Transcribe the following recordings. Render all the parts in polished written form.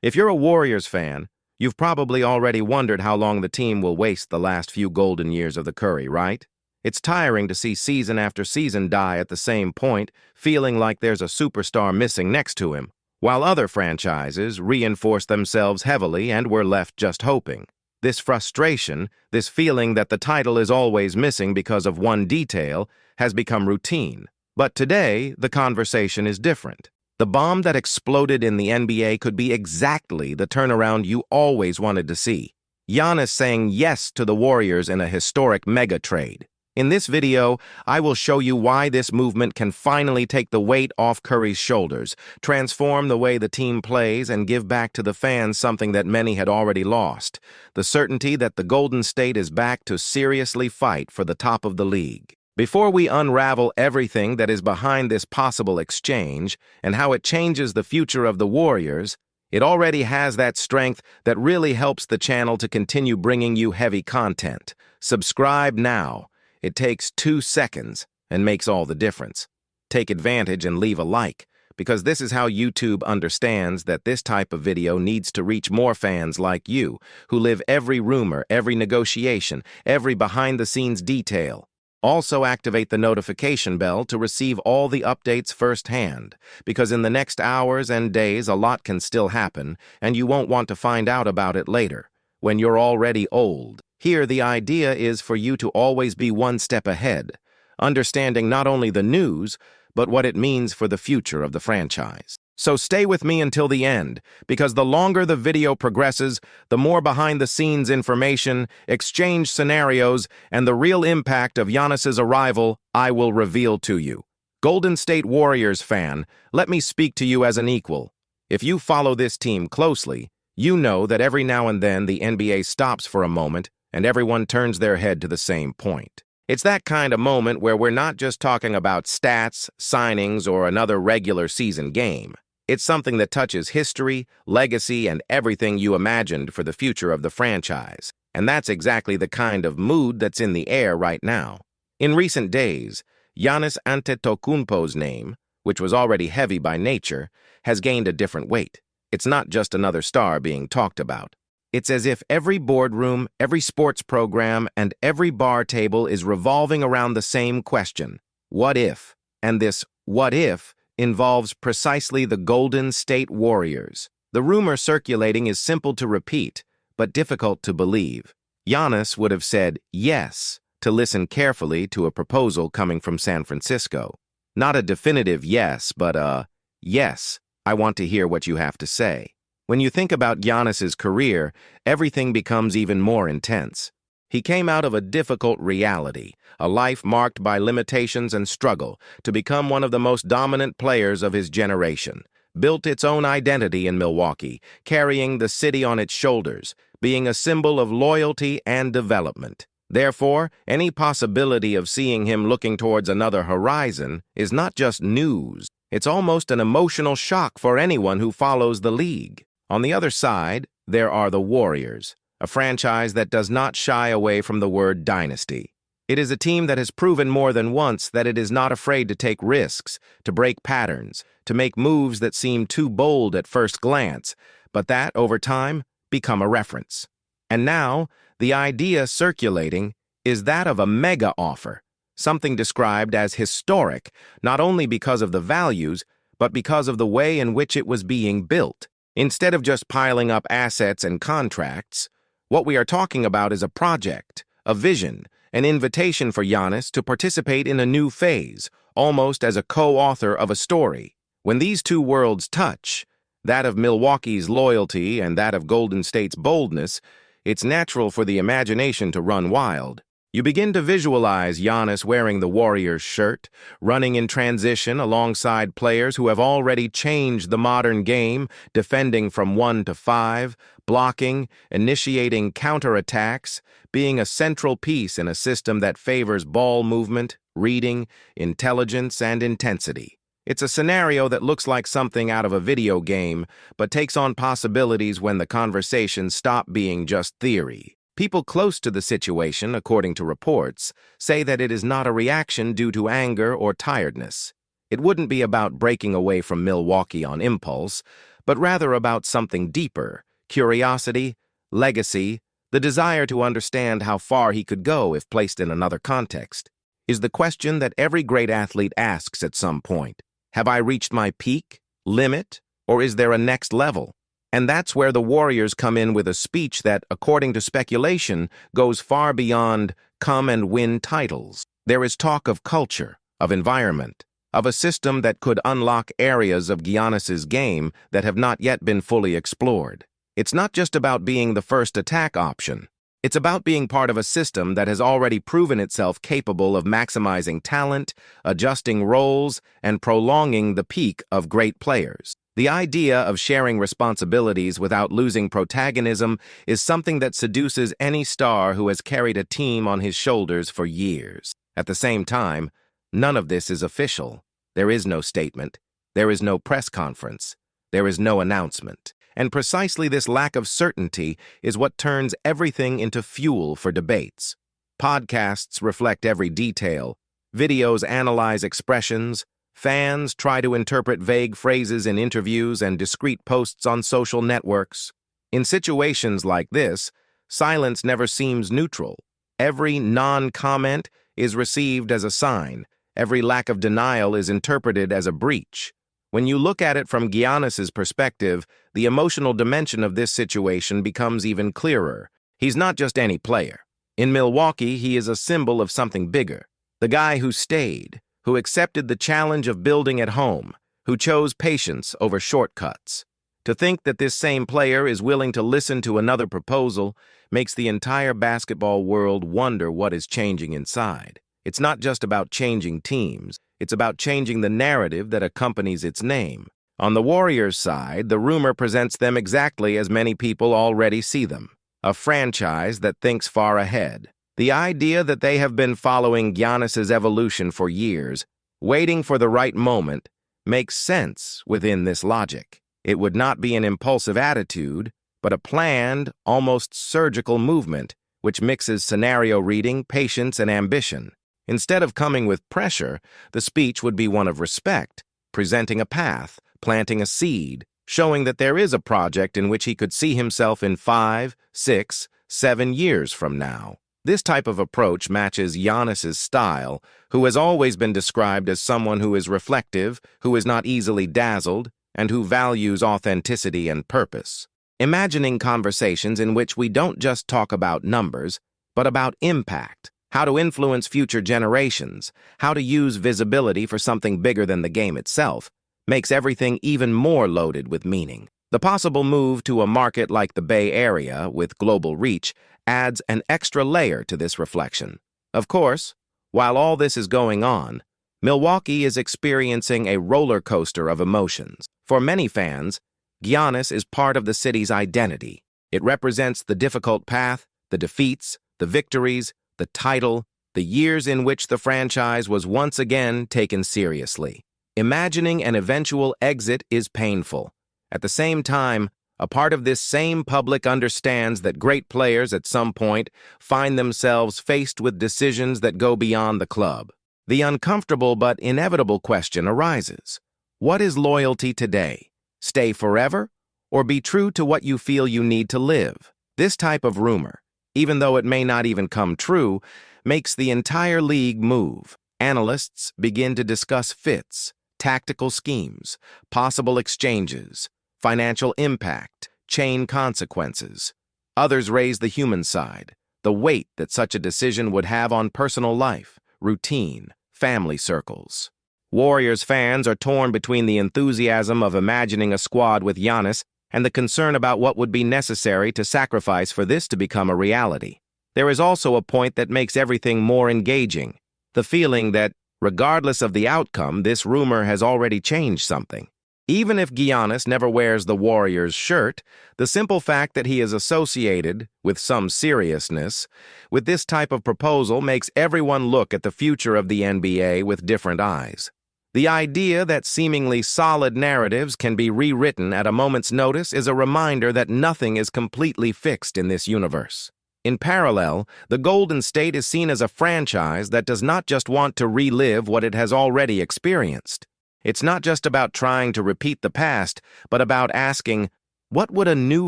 If you're a Warriors fan, you've probably already wondered how long the team will waste the last few golden years of the Curry, right? It's tiring to see season after season die at the same point, feeling like there's a superstar missing next to him, while other franchises reinforce themselves heavily and we're left just hoping. This frustration, this feeling that the title is always missing because of one detail, has become routine. But today, the conversation is different. The bomb that exploded in the NBA could be exactly the turnaround you always wanted to see. Giannis saying yes to the Warriors in a historic mega trade. In this video, I will show you why this movement can finally take the weight off Curry's shoulders, transform the way the team plays, and give back to the fans something that many had already lost: the certainty that the Golden State is back to seriously fight for the top of the league. Before we unravel everything that is behind this possible exchange and how it changes the future of the Warriors, it already has that strength that really helps the channel to continue bringing you heavy content. Subscribe now. It takes 2 seconds and makes all the difference. Take advantage and leave a like, because this is how YouTube understands that this type of video needs to reach more fans like you, who live every rumor, every negotiation, every behind-the-scenes detail. Also activate the notification bell to receive all the updates firsthand, because in the next hours and days a lot can still happen, and you won't want to find out about it later, when you're already old. Here, the idea is for you to always be one step ahead, understanding not only the news, but what it means for the future of the franchise. So stay with me until the end, because the longer the video progresses, the more behind-the-scenes information, exchange scenarios, and the real impact of Giannis's arrival I will reveal to you. Golden State Warriors fan, let me speak to you as an equal. If you follow this team closely, you know that every now and then the NBA stops for a moment and everyone turns their head to the same point. It's that kind of moment where we're not just talking about stats, signings, or another regular season game. It's something that touches history, legacy, and everything you imagined for the future of the franchise. And that's exactly the kind of mood that's in the air right now. In recent days, Giannis Antetokounmpo's name, which was already heavy by nature, has gained a different weight. It's not just another star being talked about. It's as if every boardroom, every sports program, and every bar table is revolving around the same question: what if? And this what if involves precisely the Golden State Warriors. The rumor circulating is simple to repeat, but difficult to believe. Giannis would have said yes to listen carefully to a proposal coming from San Francisco. Not a definitive yes, but a yes, I want to hear what you have to say. When you think about Giannis's career, everything becomes even more intense. He came out of a difficult reality, a life marked by limitations and struggle, to become one of the most dominant players of his generation. Built its own identity in Milwaukee, carrying the city on its shoulders, being a symbol of loyalty and development. Therefore, any possibility of seeing him looking towards another horizon is not just news. It's almost an emotional shock for anyone who follows the league. On the other side, there are the Warriors, a franchise that does not shy away from the word dynasty. It is a team that has proven more than once that it is not afraid to take risks, to break patterns, to make moves that seem too bold at first glance, but that, over time, become a reference. And now, the idea circulating is that of a mega offer, something described as historic, not only because of the values, but because of the way in which it was being built. Instead of just piling up assets and contracts, what we are talking about is a project, a vision, an invitation for Giannis to participate in a new phase, almost as a co-author of a story. When these two worlds touch, that of Milwaukee's loyalty and that of Golden State's boldness, it's natural for the imagination to run wild. You begin to visualize Giannis wearing the Warriors shirt, running in transition alongside players who have already changed the modern game, defending from 1 to 5, blocking, initiating counterattacks, being a central piece in a system that favors ball movement, reading, intelligence, and intensity. It's a scenario that looks like something out of a video game, but takes on possibilities when the conversations stop being just theory. People close to the situation, according to reports, say that it is not a reaction due to anger or tiredness. It wouldn't be about breaking away from Milwaukee on impulse, but rather about something deeper: curiosity, legacy, the desire to understand how far he could go if placed in another context. Is the question that every great athlete asks at some point. Have I reached my peak, limit, or is there a next level? And that's where the Warriors come in with a speech that, according to speculation, goes far beyond come and win titles. There is talk of culture, of environment, of a system that could unlock areas of Giannis's game that have not yet been fully explored. It's not just about being the first attack option. It's about being part of a system that has already proven itself capable of maximizing talent, adjusting roles, and prolonging the peak of great players. The idea of sharing responsibilities without losing protagonism is something that seduces any star who has carried a team on his shoulders for years. At the same time, none of this is official. There is no statement. There is no press conference. There is no announcement. And precisely this lack of certainty is what turns everything into fuel for debates. Podcasts reflect every detail. Videos analyze expressions. Fans try to interpret vague phrases in interviews and discreet posts on social networks. In situations like this, silence never seems neutral. Every non-comment is received as a sign. Every lack of denial is interpreted as a breach. When you look at it from Giannis's perspective, the emotional dimension of this situation becomes even clearer. He's not just any player. In Milwaukee, he is a symbol of something bigger. The guy who stayed, who accepted the challenge of building at home, who chose patience over shortcuts. To think that this same player is willing to listen to another proposal makes the entire basketball world wonder what is changing inside. It's not just about changing teams. It's about changing the narrative that accompanies its name. On the Warriors' side, the rumor presents them exactly as many people already see them: a franchise that thinks far ahead. The idea that they have been following Giannis's evolution for years, waiting for the right moment, makes sense within this logic. It would not be an impulsive attitude, but a planned, almost surgical movement, which mixes scenario reading, patience, and ambition. Instead of coming with pressure, the speech would be one of respect, presenting a path, planting a seed, showing that there is a project in which he could see himself in 5, 6, 7 years from now. This type of approach matches Giannis's style, who has always been described as someone who is reflective, who is not easily dazzled, and who values authenticity and purpose. Imagining conversations in which we don't just talk about numbers, but about impact, how to influence future generations, how to use visibility for something bigger than the game itself, makes everything even more loaded with meaning. The possible move to a market like the Bay Area with global reach adds an extra layer to this reflection. Of course, while all this is going on, Milwaukee is experiencing a roller coaster of emotions. For many fans, Giannis is part of the city's identity. It represents the difficult path, the defeats, the victories, the title, the years in which the franchise was once again taken seriously. Imagining an eventual exit is painful. At the same time, a part of this same public understands that great players at some point find themselves faced with decisions that go beyond the club. The uncomfortable but inevitable question arises: what is loyalty today? Stay forever, or be true to what you feel you need to live? This type of rumor, even though it may not even come true, makes the entire league move. Analysts begin to discuss fits, tactical schemes, possible exchanges, financial impact, chain consequences. Others raise the human side, the weight that such a decision would have on personal life, routine, family circles. Warriors fans are torn between the enthusiasm of imagining a squad with Giannis and the concern about what would be necessary to sacrifice for this to become a reality. There is also a point that makes everything more engaging: the feeling that, regardless of the outcome, this rumor has already changed something. Even if Giannis never wears the Warriors shirt, the simple fact that he is associated, with some seriousness, with this type of proposal makes everyone look at the future of the NBA with different eyes. The idea that seemingly solid narratives can be rewritten at a moment's notice is a reminder that nothing is completely fixed in this universe. In parallel, the Golden State is seen as a franchise that does not just want to relive what it has already experienced. It's not just about trying to repeat the past, but about asking, what would a new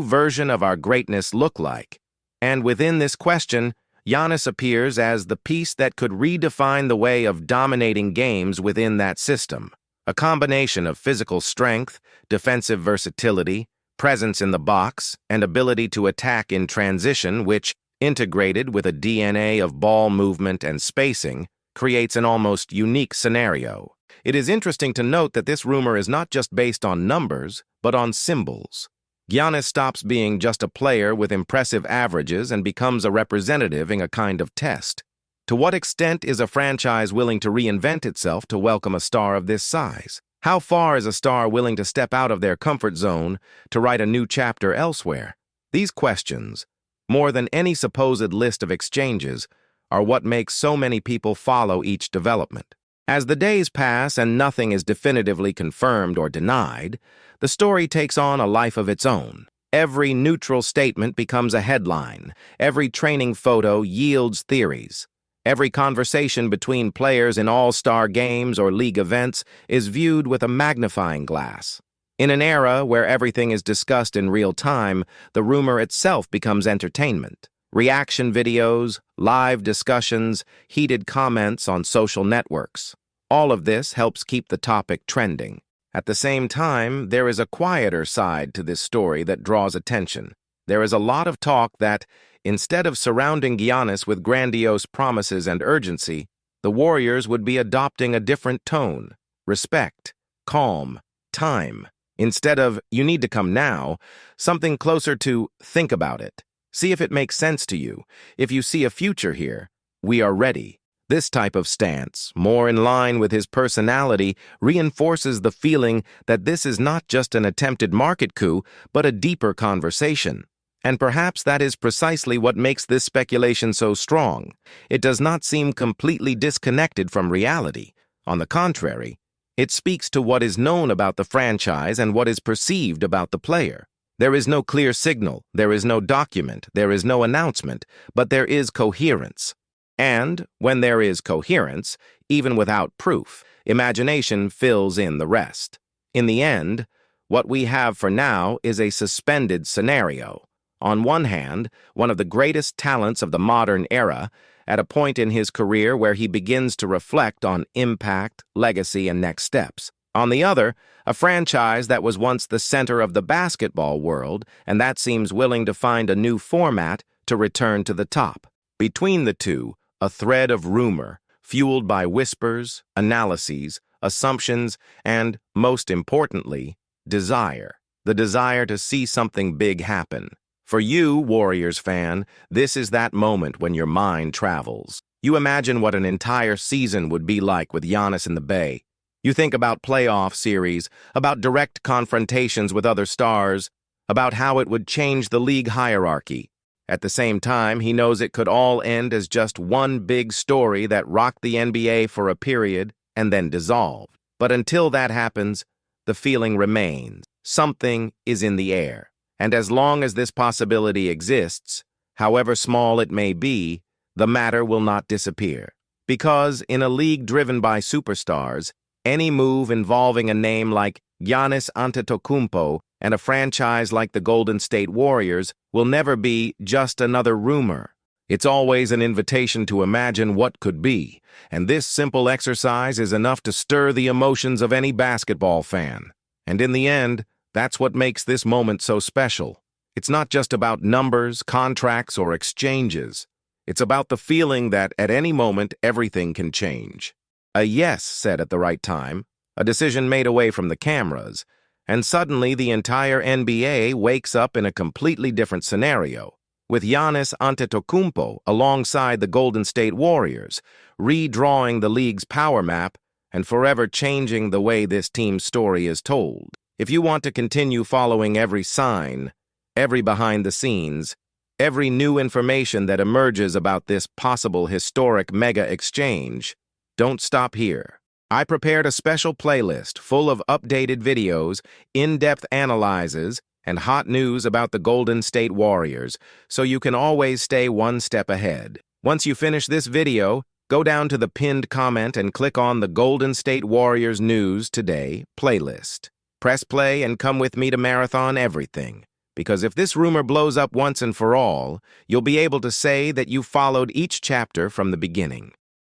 version of our greatness look like? And within this question, Giannis appears as the piece that could redefine the way of dominating games within that system. A combination of physical strength, defensive versatility, presence in the box, and ability to attack in transition, which, integrated with a DNA of ball movement and spacing, creates an almost unique scenario. It is interesting to note that this rumor is not just based on numbers, but on symbols. Giannis stops being just a player with impressive averages and becomes a representative in a kind of test. To what extent is a franchise willing to reinvent itself to welcome a star of this size? How far is a star willing to step out of their comfort zone to write a new chapter elsewhere? These questions, more than any supposed list of exchanges, are what makes so many people follow each development. As the days pass and nothing is definitively confirmed or denied, the story takes on a life of its own. Every neutral statement becomes a headline. Every training photo yields theories. Every conversation between players in all-star games or league events is viewed with a magnifying glass. In an era where everything is discussed in real time, the rumor itself becomes entertainment. Reaction videos, live discussions, heated comments on social networks. All of this helps keep the topic trending. At the same time, there is a quieter side to this story that draws attention. There is a lot of talk that, instead of surrounding Giannis with grandiose promises and urgency, the Warriors would be adopting a different tone: respect, calm, time. Instead of, you need to come now, something closer to, think about it. See if it makes sense to you. If you see a future here, we are ready. This type of stance, more in line with his personality, reinforces the feeling that this is not just an attempted market coup, but a deeper conversation. And perhaps that is precisely what makes this speculation so strong. It does not seem completely disconnected from reality. On the contrary, it speaks to what is known about the franchise and what is perceived about the player. There is no clear signal, there is no document, there is no announcement, but there is coherence. And when there is coherence, even without proof, imagination fills in the rest. In the end, what we have for now is a suspended scenario. On one hand, one of the greatest talents of the modern era, at a point in his career where he begins to reflect on impact, legacy, and next steps. On the other, a franchise that was once the center of the basketball world, and that seems willing to find a new format to return to the top. Between the two, a thread of rumor, fueled by whispers, analyses, assumptions, and, most importantly, desire. The desire to see something big happen. For you, Warriors fan, this is that moment when your mind travels. You imagine what an entire season would be like with Giannis in the Bay. You think about playoff series, about direct confrontations with other stars, about how it would change the league hierarchy. At the same time, he knows it could all end as just one big story that rocked the NBA for a period and then dissolved. But until that happens, the feeling remains. Something is in the air. And as long as this possibility exists, however small it may be, the matter will not disappear. Because in a league driven by superstars, any move involving a name like Giannis Antetokounmpo and a franchise like the Golden State Warriors will never be just another rumor. It's always an invitation to imagine what could be, and this simple exercise is enough to stir the emotions of any basketball fan. And in the end, that's what makes this moment so special. It's not just about numbers, contracts, or exchanges. It's about the feeling that at any moment everything can change. A yes said at the right time, a decision made away from the cameras, and suddenly the entire NBA wakes up in a completely different scenario, with Giannis Antetokounmpo alongside the Golden State Warriors, redrawing the league's power map and forever changing the way this team's story is told. If you want to continue following every sign, every behind the scenes, every new information that emerges about this possible historic mega exchange, don't stop here. I prepared a special playlist full of updated videos, in-depth analyses, and hot news about the Golden State Warriors, so you can always stay one step ahead. Once you finish this video, Go down to the pinned comment and click on the Golden State Warriors News Today playlist. Press play and come with me to marathon everything. Because if this rumor blows up once and for all, you'll be able to say that you followed each chapter from the beginning.